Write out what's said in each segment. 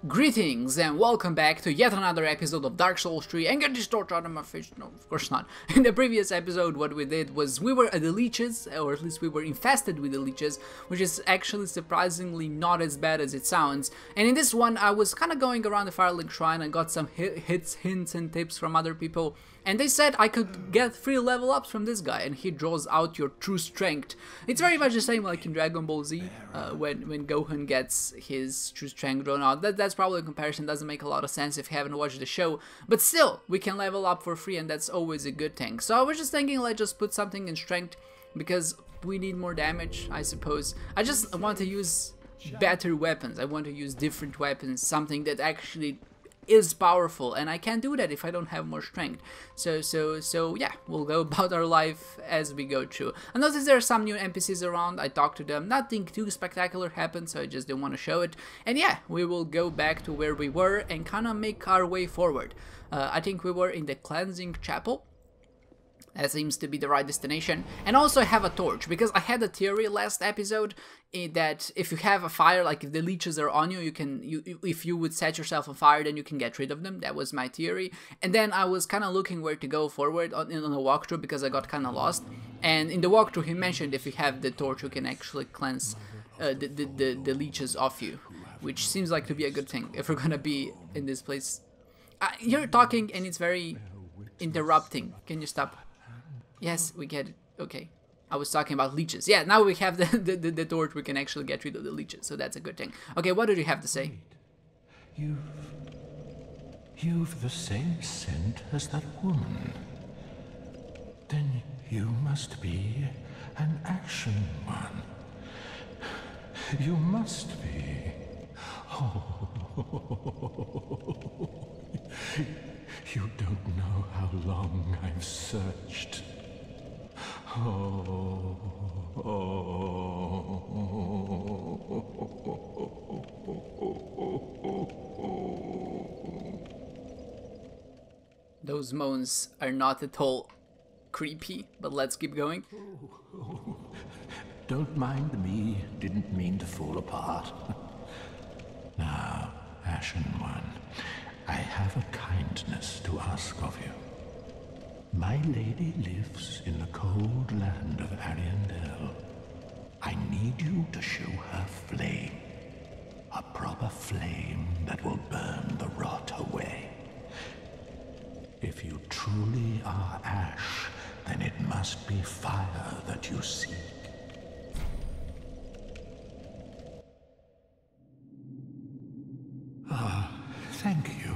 Greetings and welcome back to yet another episode of Dark Souls 3 and get this torch out of my face. No, of course not. In the previous episode what we did was we were at the leeches, or at least we were infested with the leeches, which is actually surprisingly not as bad as it sounds. And in this one I was kind of going around the Firelink Shrine and got some hints and tips from other people. And they said I could get 3 level ups from this guy, and he draws out your true strength. It's very much the same like in Dragon Ball Z, when Gohan gets his true strength drawn out. That's probably a comparison, doesn't make a lot of sense if you haven't watched the show. But still, we can level up for free, and that's always a good thing. So I was just thinking, let's just put something in strength, because we need more damage, I suppose. I just want to use better weapons, I want to use different weapons, something that actually is powerful, and I can't do that if I don't have more strength. So yeah, we'll go about our life as we go through. I noticed there are some new NPCs around. I talked to them, nothing too spectacular happened, so I just didn't want to show it. And yeah, we will go back to where we were and kind of make our way forward. I think we were in the cleansing chapel. That seems to be the right destination. And also I have a torch, because I had a theory last episode that if you have a fire, like if the leeches are on you, if you would set yourself on fire, then you can get rid of them. That was my theory. And then I was kind of looking where to go forward on the walkthrough, because I got kind of lost. And in the walkthrough he mentioned if you have the torch you can actually cleanse the leeches off you, which seems like to be a good thing if we're gonna be in this place. You're talking and it's very interrupting. Can you stop? Yes, we get it. Okay. I was talking about leeches. Yeah, now we have the torch, we can actually get rid of the leeches, so that's a good thing. Okay, what did you have to say? You've the same scent as that woman. Then you must be an action one. You must be. Oh. You don't know how long I've searched. Those moans are not at all creepy, but let's keep going. Don't mind me, didn't mean to fall apart. Now, Ashen One, I have a kindness to ask of you. My lady lives in the cold land of Ariandel. I need you to show her flame. A proper flame that will burn the rot away. If you truly are ash, then it must be fire that you seek. Ah, thank you.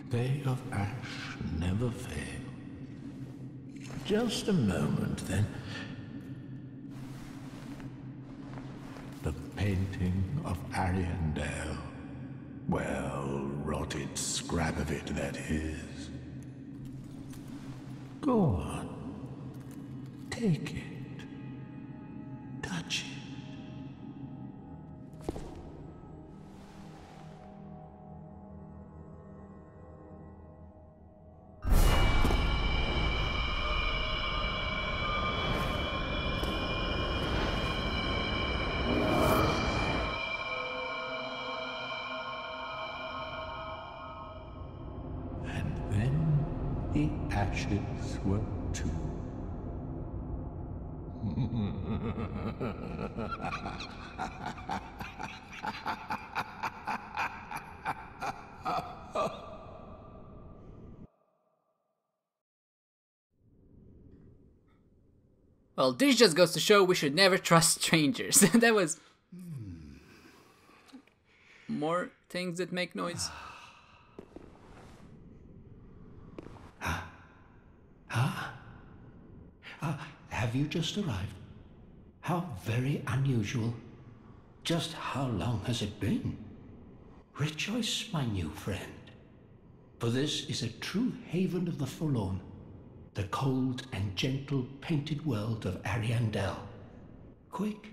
They of ash never fail. Just a moment, then. The painting of Ariandel. Well, rotted scrap of it, that is. Go on. Take it. Touch it. The ashes were too. Well, this just goes to show we should never trust strangers. That was more things that make noise. Have you just arrived? How very unusual. Just how long has it been? Rejoice, my new friend, for this is a true haven of the forlorn, the cold and gentle painted world of Ariandel. Quick,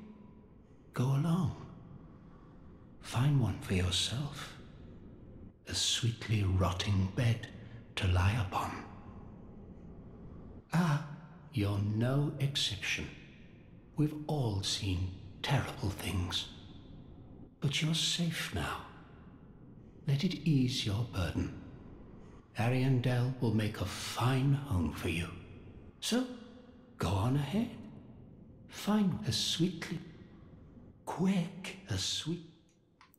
go along. Find one for yourself. A sweetly rotting bed to lie upon. Ah, you're no exception. We've all seen terrible things. But you're safe now. let it ease your burden. Ariandel will make a fine home for you. So, go on ahead. Find as sweetly, quick as sweet.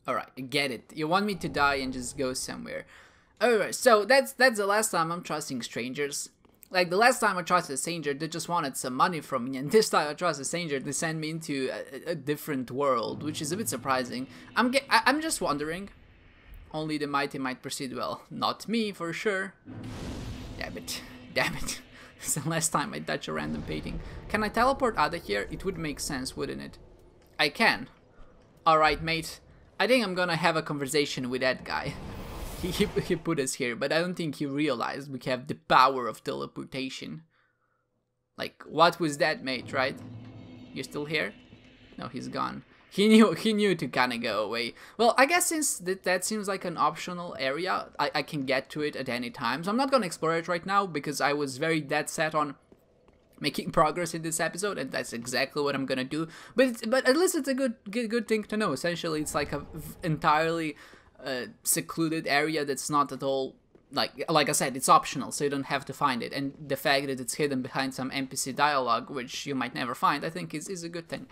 Alright, I get it. You want me to die and just go somewhere. Alright, so that's the last time I'm trusting strangers. Like, the last time I trusted a stranger, they just wanted some money from me, and this time I trust a stranger to send me into a different world, which is a bit surprising. I'm just wondering. Only the mighty might proceed well. Not me, for sure. Damn it. Damn it. It's the last time I touch a random painting. Can I teleport out of here? It would make sense, wouldn't it? I can. Alright, mate. I think I'm gonna have a conversation with that guy. He put us here, but I don't think he realized we have the power of teleportation. Like, what was that, mate, right? You're still here? No, he's gone. He knew to kind of go away. Well, I guess since that seems like an optional area, I can get to it at any time. So I'm not gonna explore it right now because I was very dead set on making progress in this episode, and that's exactly what I'm gonna do. But at least it's a good thing to know. Essentially, it's like a entirely secluded area that's not at all like I said, it's optional, so you don't have to find it. And the fact that it's hidden behind some NPC dialogue, which you might never find, I think is a good thing.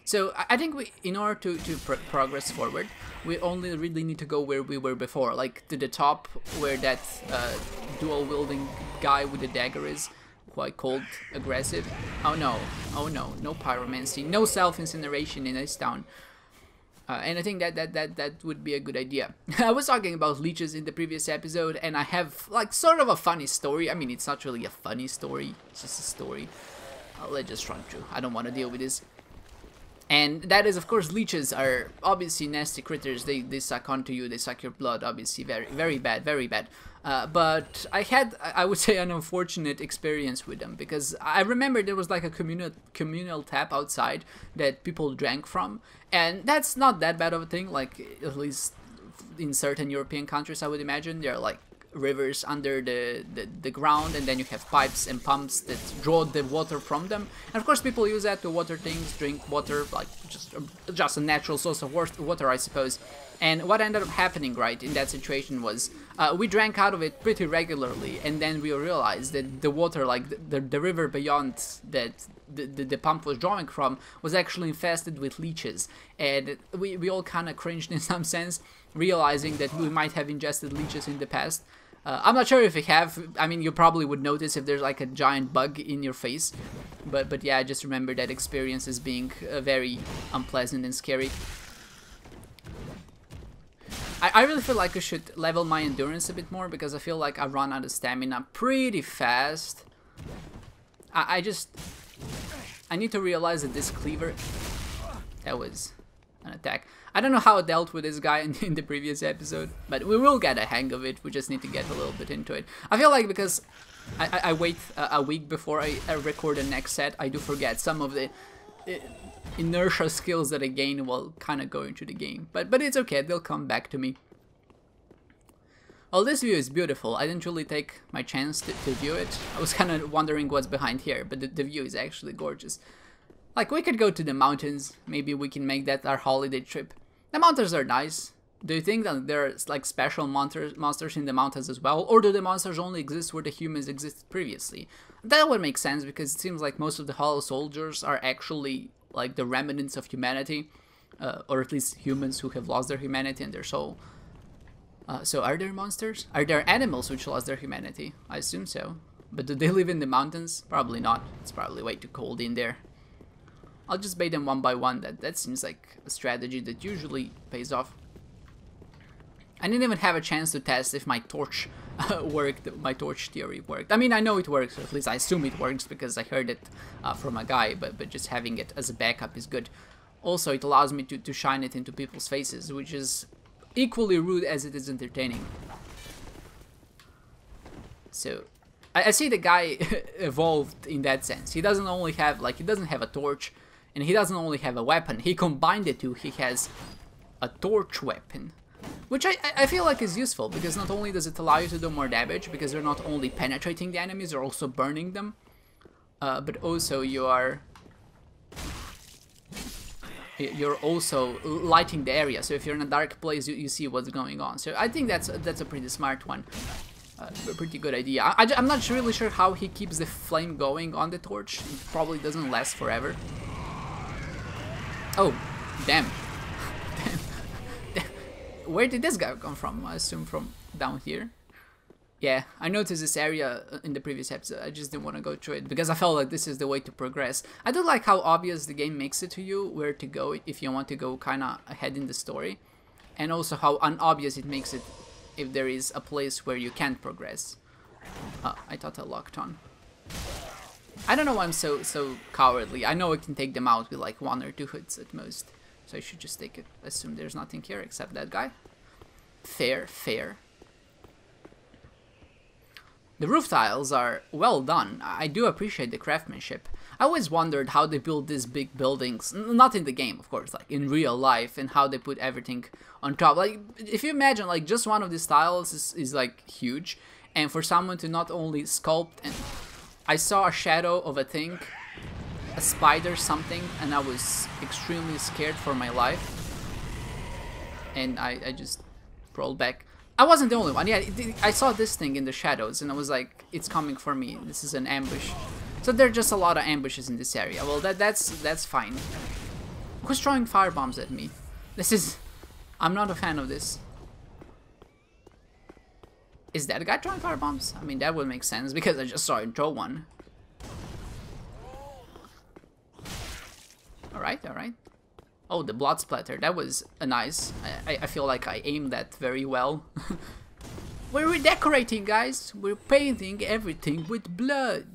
So I think in order to progress forward, we only really need to go where we were before, like to the top where that dual-wielding guy with the dagger is, quite cold, aggressive. Oh no, no pyromancy, no self-incineration in this town. And I think that would be a good idea. I was talking about leeches in the previous episode, and I have like sort of a funny story. I mean, it's not really a funny story, it's just a story. Let's just run through. I don't want to deal with this. And that is, of course, leeches are obviously nasty critters. They suck onto you, they suck your blood, obviously very bad, very bad. But I had, I would say, an unfortunate experience with them, because I remember there was like a communal tap outside that people drank from, and that's not that bad of a thing, like at least in certain European countries, I would imagine. There are like rivers under the ground, and then you have pipes and pumps that draw the water from them, and of course people use that to water things, drink water, like just a natural source of water, I suppose. And what ended up happening right in that situation was we drank out of it pretty regularly, and then we realized that the water, like the river beyond that the pump was drawing from, was actually infested with leeches, and we all kind of cringed in some sense, realizing that we might have ingested leeches in the past. I'm not sure if you have. I mean, you probably would notice if there's like a giant bug in your face, but yeah, I just remember that experience as being very unpleasant and scary. I really feel like I should level my endurance a bit more, because I feel like I run out of stamina pretty fast. I need to realize that this cleaver, that was an attack. I don't know how I dealt with this guy in the previous episode, but we will get a hang of it. We just need to get a little bit into it. I feel like because I wait a week before I record the next set, I do forget some of the inertia skills that I gain while kind of going through the game. But it's okay, they'll come back to me. Well, this view is beautiful. I didn't really take my chance to view it. I was kind of wondering what's behind here, but the view is actually gorgeous. Like, we could go to the mountains. Maybe we can make that our holiday trip. The mountains are nice. Do you think that there are like special monsters in the mountains as well? Or do the monsters only exist where the humans existed previously? That would make sense, because it seems like most of the hollow soldiers are actually like the remnants of humanity. Or at least humans who have lost their humanity and their soul. So are there monsters? Are there animals which lost their humanity? I assume so. But do they live in the mountains? Probably not. It's probably way too cold in there. I'll just bait them one by one. That seems like a strategy that usually pays off. I didn't even have a chance to test if my torch worked, my torch theory worked. I mean, I know it works, or at least I assume it works, because I heard it from a guy, but just having it as a backup is good. Also, it allows me to shine it into people's faces, which is equally rude as it is entertaining. So I see the guy evolved in that sense. He doesn't only have, like, he doesn't have a torch, and he doesn't only have a weapon. He combined the two. He has a torch weapon, which I feel like is useful, because not only does it allow you to do more damage, because you're not only penetrating the enemies, you're also burning them, but also you are you're also lighting the area. So if you're in a dark place, you see what's going on. So I think that's a pretty smart one. A pretty good idea. I'm not really sure how he keeps the flame going on the torch. It probably doesn't last forever. Oh, damn. Where did this guy come from? I assume from down here. Yeah, I noticed this area in the previous episode. I just didn't want to go through it because I felt like this is the way to progress. I do like how obvious the game makes it to you where to go if you want to go kind of ahead in the story. And also how unobvious it makes it if there is a place where you can't progress. I thought I locked on. I don't know why I'm so cowardly. I know I can take them out with like 1 or 2 hits at most. So I should just take it. Assume there's nothing here except that guy. Fair, fair. The roof tiles are well done. I do appreciate the craftsmanship. I always wondered how they build these big buildings, not in the game of course, like in real life, and how they put everything on top. Like if you imagine like just one of these tiles is like huge, and for someone to not only sculpt, and I saw a shadow of a thing, a spider something, and I was extremely scared for my life, and I just rolled back. I wasn't the only one. Yeah, I saw this thing in the shadows and I was like, it's coming for me. This is an ambush. So there are just a lot of ambushes in this area. Well, that's fine. Who's throwing fire bombs at me? I'm not a fan of this. Is that a guy throwing fire bombs? I mean, that would make sense because I just saw him throw one. Alright, alright. Oh, the blood splatter. That was nice. I feel like I aimed that very well. We're redecorating, guys. We're painting everything with blood.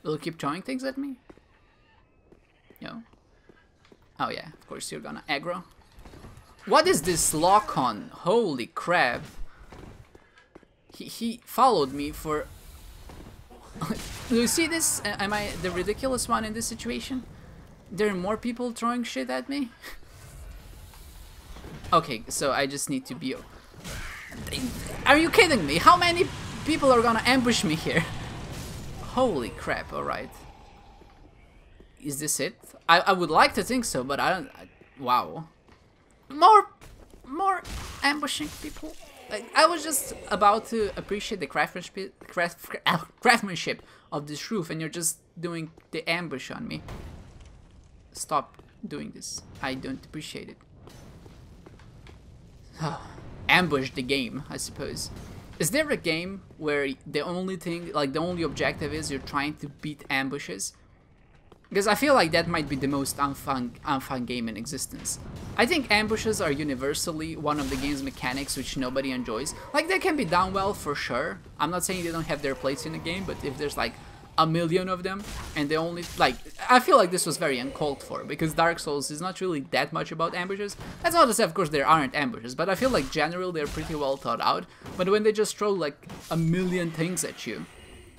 Will you keep throwing things at me? No. Oh yeah, of course you're gonna aggro. What is this lock on? Holy crap. He followed me for... Do you see this? Am I the ridiculous one in this situation? There are more people throwing shit at me? Okay, so I just need to be... Are you kidding me? How many people are gonna ambush me here? Holy crap, alright. Is this it? I would like to think so, but I don't... Wow. More ambushing people? Like, I was just about to appreciate the craftsmanship of this roof, and you're just doing the ambush on me. Stop doing this. I don't appreciate it. Ambush the game, I suppose. Is there a game where the only thing, like the only objective is you're trying to beat ambushes? Because I feel like that might be the most unfun game in existence. I think ambushes are universally one of the game's mechanics which nobody enjoys. Like, they can be done well for sure. I'm not saying they don't have their place in the game, but if there's like a million of them and they only, like, I feel like this was very uncalled for because Dark Souls is not really that much about ambushes. That's not to say of course there aren't ambushes, but I feel like generally they're pretty well thought out. But when they just throw like a million things at you,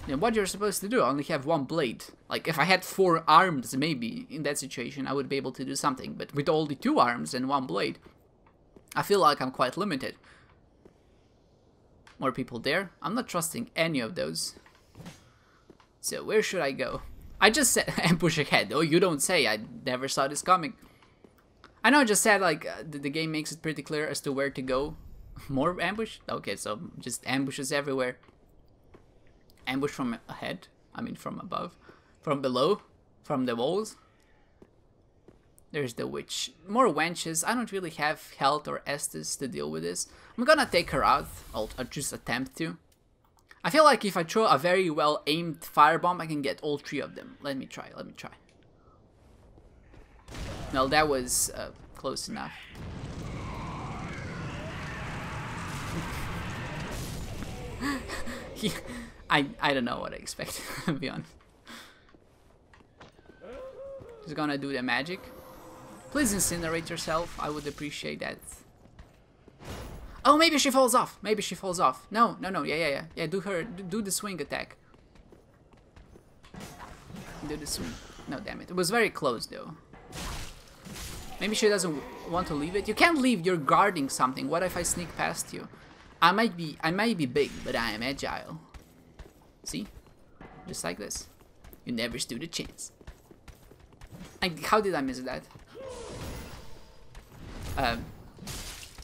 then what you're supposed to do? I only have one blade. Like, if I had 4 arms, maybe, in that situation, I would be able to do something. But with only 2 arms and 1 blade, I feel like I'm quite limited. More people there? I'm not trusting any of those. So, where should I go? I just said ambush ahead. Oh, you don't say. I never saw this coming. I know I just said, like, the game makes it pretty clear as to where to go. More ambush? Okay, so just ambushes everywhere. Ambush from ahead, I mean from above, from below, from the walls. There's the witch. More wenches. I don't really have health or Estus to deal with this. I'm gonna take her out. I'll just attempt to. I feel like if I throw a very well aimed firebomb, I can get all 3 of them. Let me try, let me try. No, that was close enough. I don't know what I expected, to be honest. Just gonna do the magic. Please incinerate yourself, I would appreciate that. Oh, maybe she falls off, maybe she falls off. No, yeah, do the swing attack. Do the swing. No, damn it, it was very close though. Maybe she doesn't want to leave it. You can't leave, you're guarding something. What if I sneak past you? I might be big, but I am agile. See? Just like this. You never stood a chance. How did I miss that?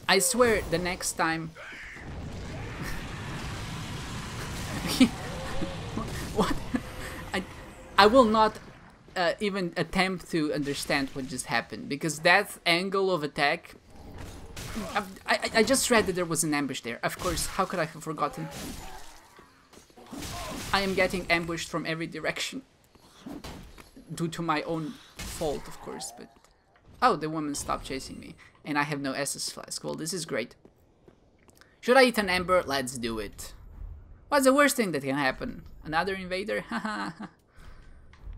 I swear the next time... What? I will not even attempt to understand what just happened, because that angle of attack... I just read that there was an ambush there. Of course, how could I have forgotten? I am getting ambushed from every direction. Due to my own fault, of course, but... Oh, the woman stopped chasing me. And I have no SS flask. Well, this is great. Should I eat an ember? Let's do it. What's the worst thing that can happen? Another invader? Haha.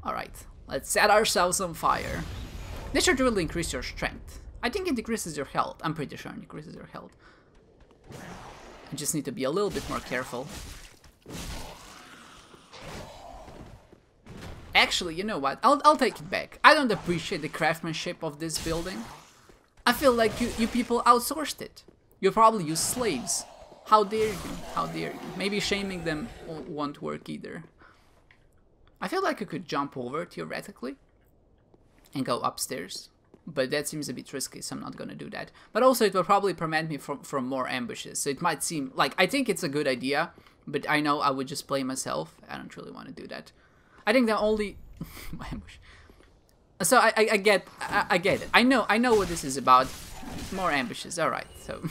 Alright, let's set ourselves on fire. This should really increase your strength. I think it decreases your health. I'm pretty sure it decreases your health. I just need to be a little bit more careful. Actually, you know what? I'll take it back. I don't appreciate the craftsmanship of this building. I feel like you people outsourced it. You probably use slaves. How dare you? How dare you? Maybe shaming them won't work either. I feel like I could jump over, theoretically, and go upstairs. But that seems a bit risky, so I'm not gonna do that. But also it will probably prevent me from more ambushes. So it might seem like, I think it's a good idea, but I know I would just play myself. I don't really want to do that. I think the only ambush. So I get it. I know what this is about. More ambushes. All right. So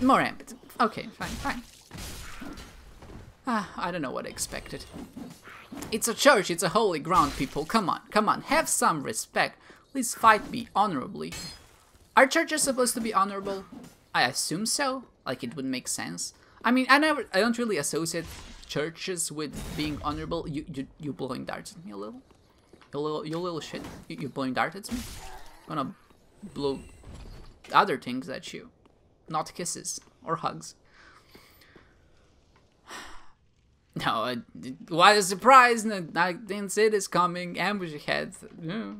more ambushes. Okay, fine. I don't know what I expected. It's a church. It's a holy ground, people. Come on. Have some respect. Please fight me honorably. Are churches supposed to be honorable? I assume so. Like, it would make sense. I mean, I don't really associate churches with being honorable. You blowing darts at me a little? You little shit. You blowing darts at me? I'm gonna blow other things at you. Not kisses or hugs. No, what a surprise! I didn't see this coming. Ambush ahead. Yeah.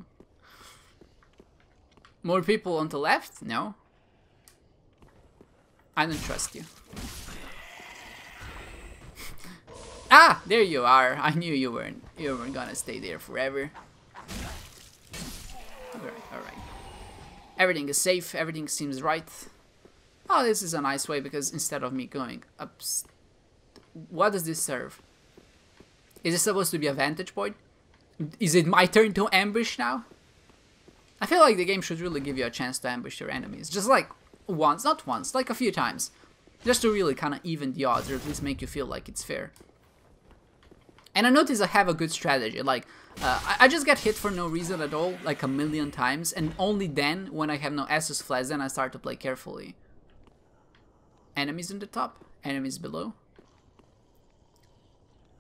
More people on the left? No. I don't trust you. Ah, there you are. I knew you weren't gonna stay there forever. Alright. Everything is safe, everything seems right. Oh, this is a nice way, because instead of me going up... What does this serve? Is this supposed to be a vantage point? Is it my turn to ambush now? I feel like the game should really give you a chance to ambush your enemies. Just like once, not once, like a few times. Just to really kind of even the odds, or at least make you feel like it's fair. And I notice I have a good strategy, like, I just get hit for no reason at all, like a million times, and only then, when I have no SS flash, then I start to play carefully. Enemies on the top, enemies below.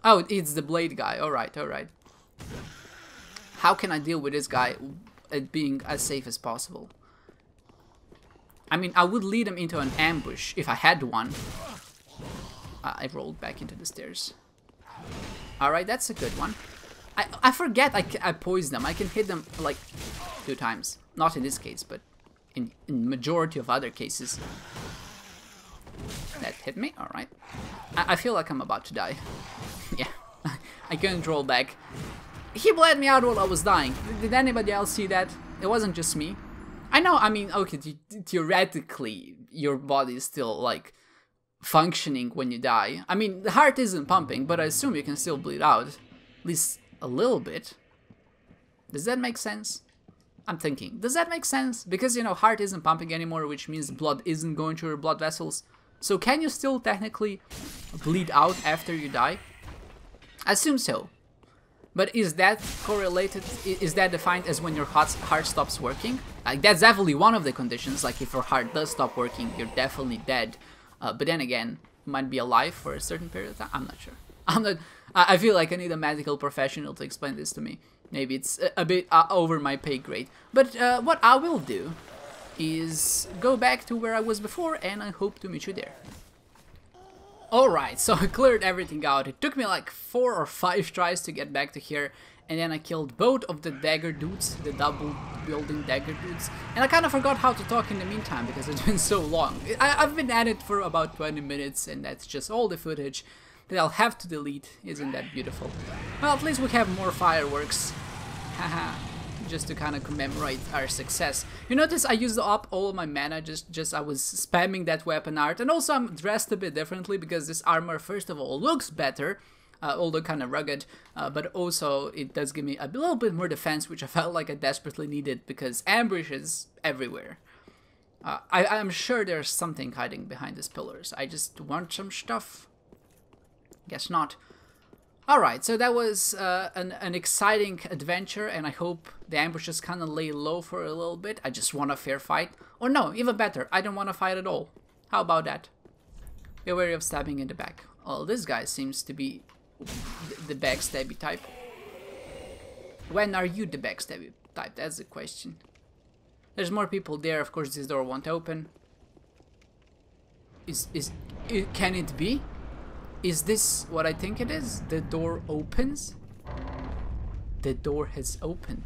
Oh, it's the blade guy, alright. How can I deal with this guy at being as safe as possible? I mean, I would lead him into an ambush if I had one. I rolled back into the stairs. Alright, that's a good one. I forget I poised them. I can hit them like 2 times. Not in this case, but in majority of other cases. That hit me, alright. I feel like I'm about to die. Yeah, I couldn't roll back. He bled me out while I was dying. Did anybody else see that? It wasn't just me. I know, I mean, okay, theoretically, your body is still, like, functioning when you die. I mean, the heart isn't pumping, but I assume you can still bleed out. At least a little bit. Does that make sense? I'm thinking, does that make sense? Because, you know, heart isn't pumping anymore, which means blood isn't going through your blood vessels. So can you still technically bleed out after you die? I assume so. But is that correlated, is that defined as when your heart stops working? Like, that's definitely one of the conditions, like if your heart does stop working, you're definitely dead. But then again, you might be alive for a certain period of time, I'm not sure. I feel like I need a medical professional to explain this to me. Maybe it's a bit over my pay grade. But what I will do is go back to where I was before, and I hope to meet you there. Alright, so I cleared everything out. It took me like 4 or 5 tries to get back to here, and then I killed both of the dagger dudes, the double building dagger dudes. And I kind of forgot how to talk in the meantime because it's been so long. I've been at it for about 20 minutes, and that's just all the footage that I'll have to delete. Isn't that beautiful? Well, at least we have more fireworks. Haha. just to kind of commemorate our success. You notice I used up all of my mana, just I was spamming that weapon art, and also I'm dressed a bit differently because this armor, first of all, looks better, although kind of rugged, but also it does give me a little bit more defense, which I felt like I desperately needed because ambush is everywhere. I'm sure there's something hiding behind these pillars. I just want some stuff. Guess not. Alright, so that was an exciting adventure, and I hope the ambushes kind of lay low for a little bit. I just want a fair fight. Or no, even better, I don't want to fight at all. How about that? Be wary of stabbing in the back. Well, this guy seems to be the backstabby type. When are you the backstabby type? That's the question. There's more people there. Of course, this door won't open. Can it be? Is this what I think it is? The door opens? The door has opened.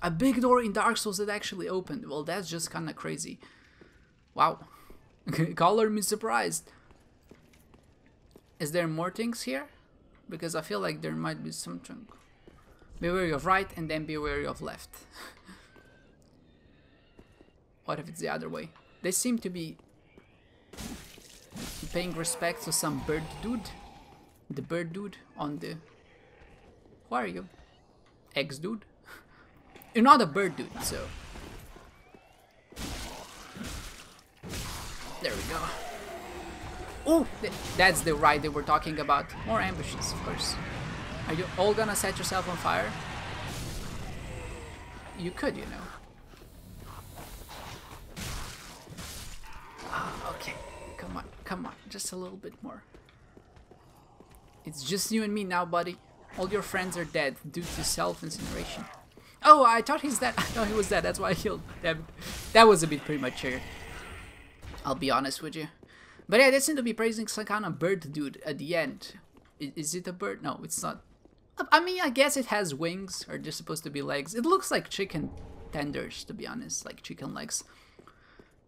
A big door in Dark Souls that actually opened. Well, that's just kind of crazy. Wow. Color me surprised. Is there more things here? Because I feel like there might be something. Be wary of right and then be wary of left. What if it's the other way? They seem to be paying respect to some bird dude. The bird dude on the... Who are you? Ex-dude? You're not a bird dude, so... There we go. Oh! That's the ride they were talking about. More ambushes, of course. Are you all gonna set yourself on fire? You could, you know. Okay. Come on, just a little bit more. It's just you and me now, buddy. All your friends are dead due to self-incineration. Oh, I thought he's dead. I thought he was dead. That's why I killed him. That was a bit premature. I'll be honest with you. But yeah, they seem to be praising some kind of bird dude at the end. Is it a bird? No, it's not. I mean, I guess it has wings, or they're supposed to be legs. It looks like chicken tenders, to be honest. Like chicken legs.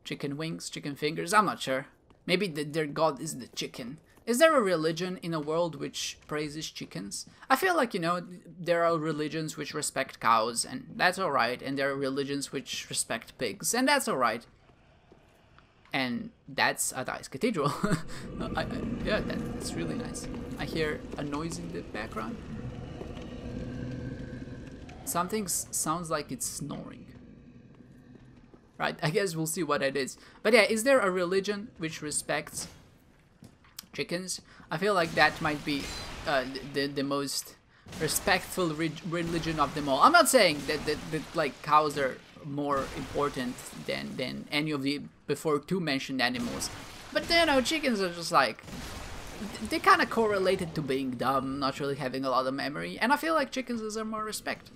Chicken wings, chicken fingers. I'm not sure. Maybe their god is the chicken. Is there a religion in a world which praises chickens? I feel like, you know, there are religions which respect cows, and that's alright. And there are religions which respect pigs, and that's alright. And that's a nice cathedral. Yeah, that's really nice. I hear a noise in the background. Something sounds like it's snoring. Right, I guess we'll see what it is. But yeah, is there a religion which respects chickens? I feel like that might be the most respectful religion of them all. I'm not saying that like cows are more important than any of the before two mentioned animals, but you know, chickens are just like, they kind of correlated to being dumb, not really having a lot of memory, and I feel like chickens deserve more respect.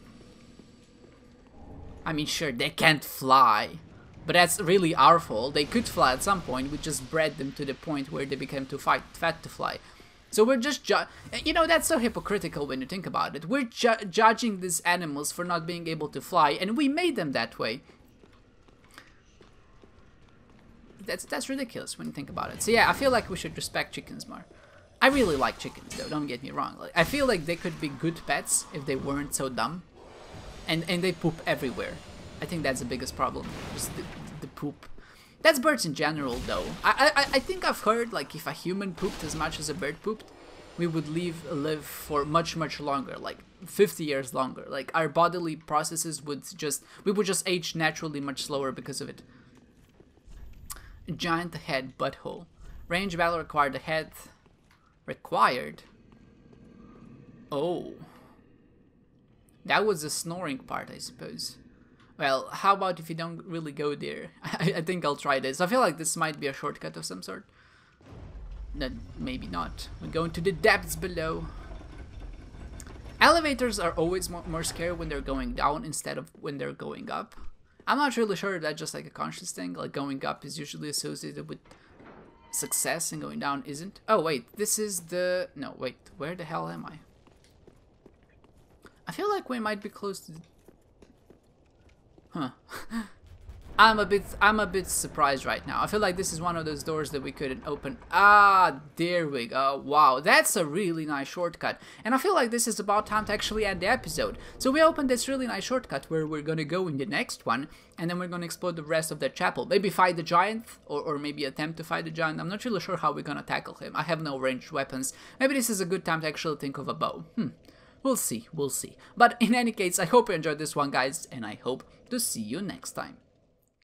I mean, sure, they can't fly, but that's really our fault. They could fly at some point. We just bred them to the point where they became too fat to fly. So we're just you know, that's so hypocritical when you think about it. We're judging these animals for not being able to fly, and we made them that way. That's ridiculous when you think about it. So yeah, I feel like we should respect chickens more. I really like chickens, though. Don't get me wrong. Like, I feel like they could be good pets if they weren't so dumb. And they poop everywhere. I think that's the biggest problem. Just the poop. That's birds in general, though. I think I've heard, like, if a human pooped as much as a bird pooped, we would live for much longer, like 50 years longer. Like, our bodily processes would we would just age naturally much slower because of it. Giant head butthole. Range battle required. The head required. Oh. That was the snoring part, I suppose. Well, how about if you don't really go there? I think I'll try this. I feel like this might be a shortcut of some sort. No, maybe not. We're going to the depths below. Elevators are always more scary when they're going down instead of when they're going up. I'm not really sure if that's just like a conscious thing. Like, going up is usually associated with success and going down isn't. Oh, wait. This is the... No, wait. Where the hell am I? I feel like we might be close to... Huh. I'm a bit surprised right now. I feel like this is one of those doors that we couldn't open. Ah, there we go. Wow, that's a really nice shortcut. And I feel like this is about time to actually end the episode. So we opened this really nice shortcut where we're gonna go in the next one, and then we're gonna explore the rest of the chapel. Maybe fight the giant, or maybe attempt to fight the giant. I'm not really sure how we're gonna tackle him. I have no ranged weapons. Maybe this is a good time to actually think of a bow. We'll see, we'll see. But in any case, I hope you enjoyed this one, guys, and I hope to see you next time.